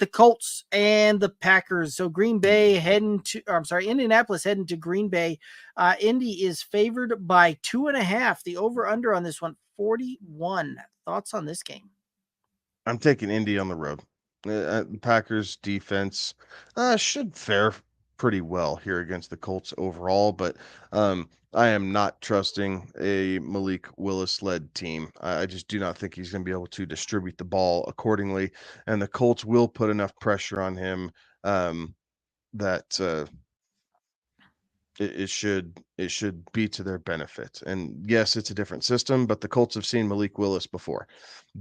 the Colts and the Packers. So Indianapolis heading to Green Bay. Indy is favored by 2.5. The over/under on this one, 41. Thoughts on this game? I'm taking Indy on the road. Packers defense should fare pretty well here against the Colts overall, but I am not trusting a Malik Willis led team. I just do not think he's going to be able to distribute the ball accordingly, and the Colts will put enough pressure on him that it should be to their benefit. And yes, it's a different system, but the Colts have seen Malik Willis before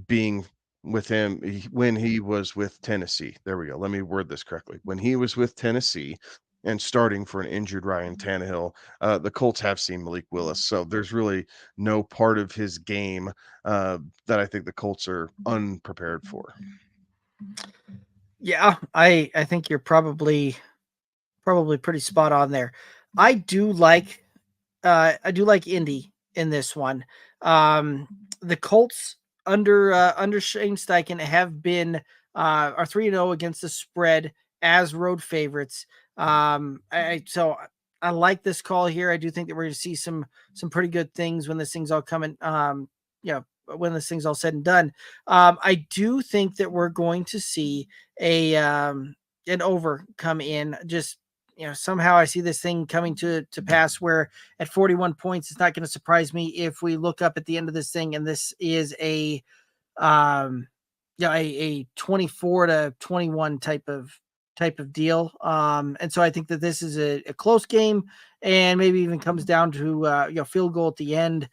being with him when he was with Tennessee. There we go. Let me word this correctly. When he was with Tennessee and starting for an injured Ryan Tannehill, the Colts have seen Malik Willis. So there's really no part of his game that I think the Colts are unprepared for. Yeah, I think you're probably pretty spot on there. I do like Indy in this one. The Colts under Shane Steichen have been are 3-0 against the spread as road favorites. So I like this call here. I do think that we're going to see some pretty good things when this thing's all coming. When this thing's all said and done. I do think that we're going to see an over come in. Just somehow I see this thing coming to pass where at 41 points, it's not going to surprise me if we look up at the end of this thing and this is a 24-21 type of deal. And so I think that this is a close game and maybe even comes down to field goal at the end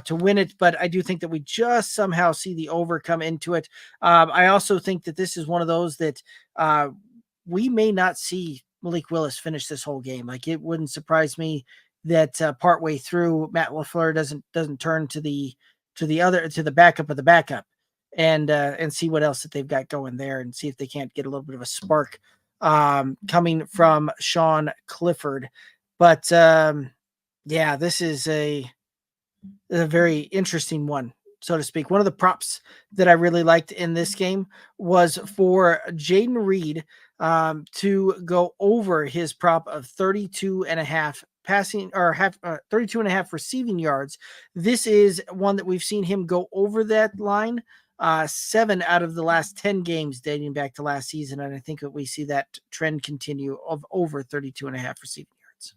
to win it. But I do think that we just somehow see the over come into it. I also think that this is one of those that we may not see Malik Willis finish this whole game. Like, it wouldn't surprise me that partway through Matt LaFleur doesn't turn to the backup of the backup and see what else that they've got going there and see if they can't get a little bit of a spark coming from Sean Clifford. But this is a very interesting one, so to speak. One of the props that I really liked in this game was for Jaden Reed to go over his prop of 32.5 passing or 32.5 receiving yards. This is one that we've seen him go over that line 7 out of the last 10 games dating back to last season. And I think that we see that trend continue of over 32.5 receiving yards.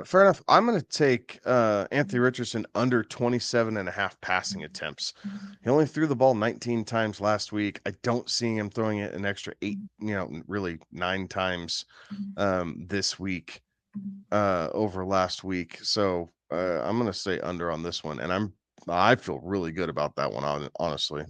Fair enough. I'm going to take Anthony Richardson under 27.5 passing attempts. He only threw the ball 19 times last week. I don't see him throwing it an extra 8, really 9 times this week over last week. So I'm going to say under on this one, and I feel really good about that one, honestly.